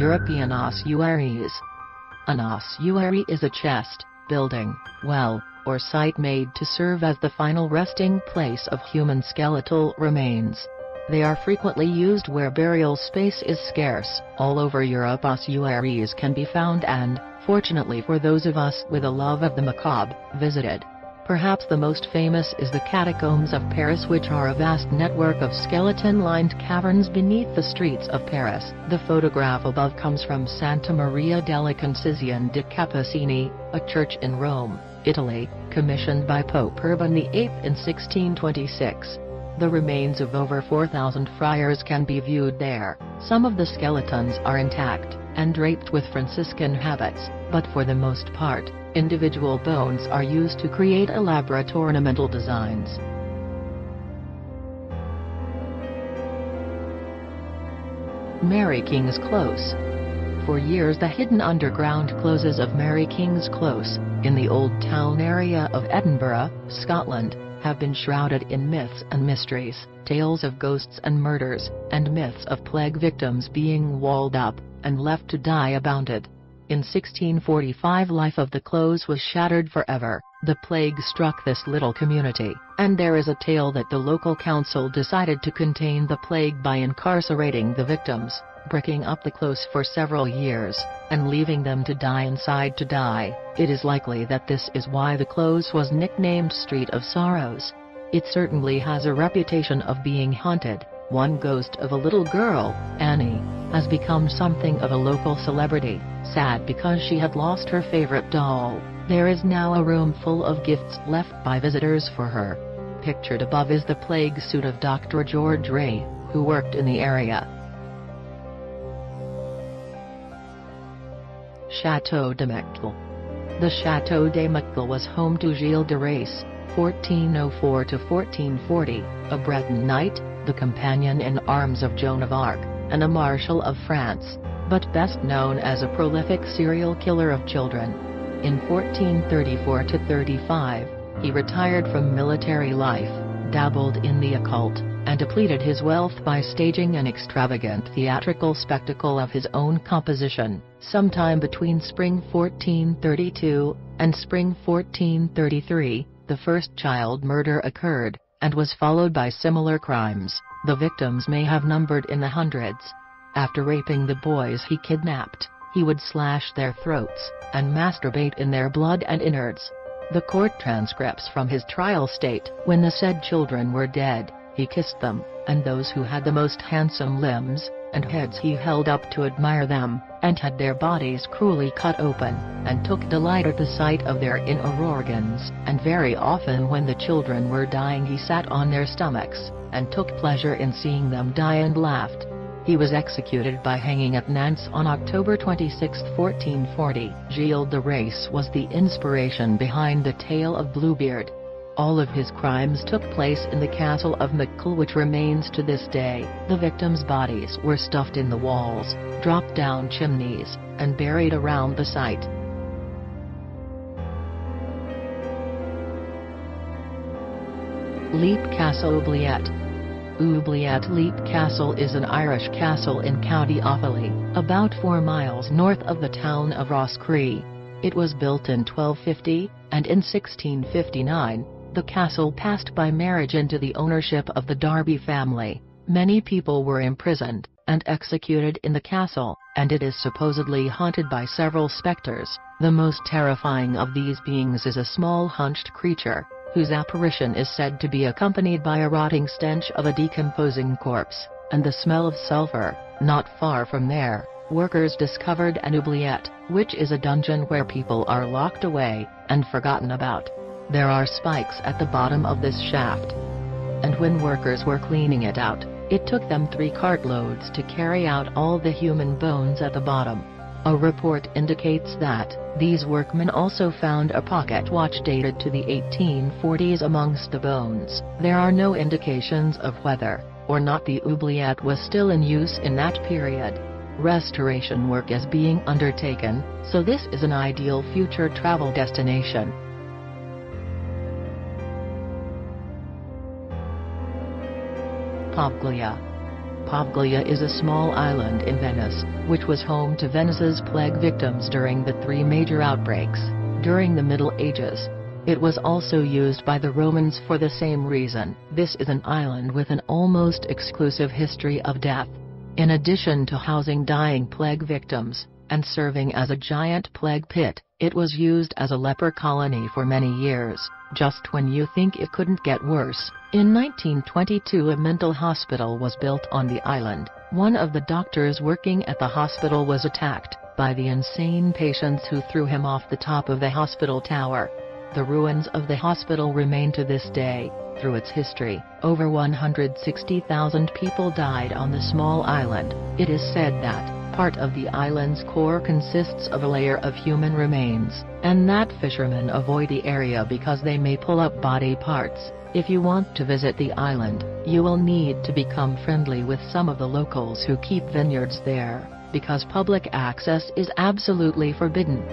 European ossuaries. An ossuary is a chest, building, well, or site made to serve as the final resting place of human skeletal remains. They are frequently used where burial space is scarce. All over Europe ossuaries can be found and, fortunately for those of us with a love of the macabre, visited. Perhaps the most famous is the catacombs of Paris, which are a vast network of skeleton-lined caverns beneath the streets of Paris. The photograph above comes from Santa Maria della Concisione di Cappuccini, a church in Rome, Italy, commissioned by Pope Urban VIII in 1626. The remains of over 4,000 friars can be viewed there. Some of the skeletons are intact, and draped with Franciscan habits, but for the most part, individual bones are used to create elaborate ornamental designs. Mary King's Close. For years the hidden underground closes of Mary King's Close, in the Old Town area of Edinburgh, Scotland, have been shrouded in myths and mysteries, tales of ghosts and murders, and myths of plague victims being walled up, and left to die abounded. In 1645 life of the close was shattered forever. The plague struck this little community, and there is a tale that the local council decided to contain the plague by incarcerating the victims, bricking up the close for several years, and leaving them to die inside to die. It is likely that this is why the close was nicknamed Street of Sorrows. It certainly has a reputation of being haunted. One ghost of a little girl, Annie, has become something of a local celebrity, sad because she had lost her favorite doll. There is now a room full of gifts left by visitors for her. Pictured above is the plague suit of Dr. George Ray, who worked in the area. Château de Mecquel. The Château de Mecquel was home to Gilles de Rais, 1404–1440, a Breton knight, the companion in arms of Joan of Arc, and a Marshal of France, but best known as a prolific serial killer of children. In 1434–35, he retired from military life, dabbled in the occult, and depleted his wealth by staging an extravagant theatrical spectacle of his own composition. Sometime between spring 1432 and spring 1433, the first child murder occurred, and was followed by similar crimes. The victims may have numbered in the hundreds. After raping the boys he kidnapped, he would slash their throats, and masturbate in their blood and innards. The court transcripts from his trial state, when the said children were dead, he kissed them, and those who had the most handsome limbs and heads he held up to admire them, and had their bodies cruelly cut open, and took delight at the sight of their inner organs. And very often when the children were dying he sat on their stomachs, and took pleasure in seeing them die, and laughed. He was executed by hanging at Nantes on October 26, 1440. Gilles de Rais was the inspiration behind the tale of Bluebeard. All of his crimes took place in the castle of Mecquel, which remains to this day. The victims' bodies were stuffed in the walls, dropped down chimneys, and buried around the site. Leap Castle Oubliette. Oubliette Leap Castle is an Irish castle in County Offaly, about 4 miles north of the town of Rosscree. It was built in 1250, and in 1659, the castle passed by marriage into the ownership of the Darby family. Many people were imprisoned and executed in the castle, and it is supposedly haunted by several specters. The most terrifying of these beings is a small hunched creature, whose apparition is said to be accompanied by a rotting stench of a decomposing corpse, and the smell of sulfur. Not far from there, workers discovered an oubliette, which is a dungeon where people are locked away and forgotten about. There are spikes at the bottom of this shaft, and when workers were cleaning it out, it took them 3 cartloads to carry out all the human bones at the bottom. A report indicates that these workmen also found a pocket watch dated to the 1840s amongst the bones. There are no indications of whether or not the oubliette was still in use in that period. Restoration work is being undertaken, so this is an ideal future travel destination. Pavaglia. Poveglia is a small island in Venice, which was home to Venice's plague victims during the three major outbreaks during the Middle Ages. It was also used by the Romans for the same reason. This is an island with an almost exclusive history of death. In addition to housing dying plague victims, and serving as a giant plague pit, it was used as a leper colony for many years, just when you think it couldn't get worse. In 1922 a mental hospital was built on the island. One of the doctors working at the hospital was attacked by the insane patients who threw him off the top of the hospital tower. The ruins of the hospital remain to this day. Through its history, over 160,000 people died on the small island. It is said that part of the island's core consists of a layer of human remains, and that fishermen avoid the area because they may pull up body parts. If you want to visit the island, you will need to become friendly with some of the locals who keep vineyards there, because public access is absolutely forbidden.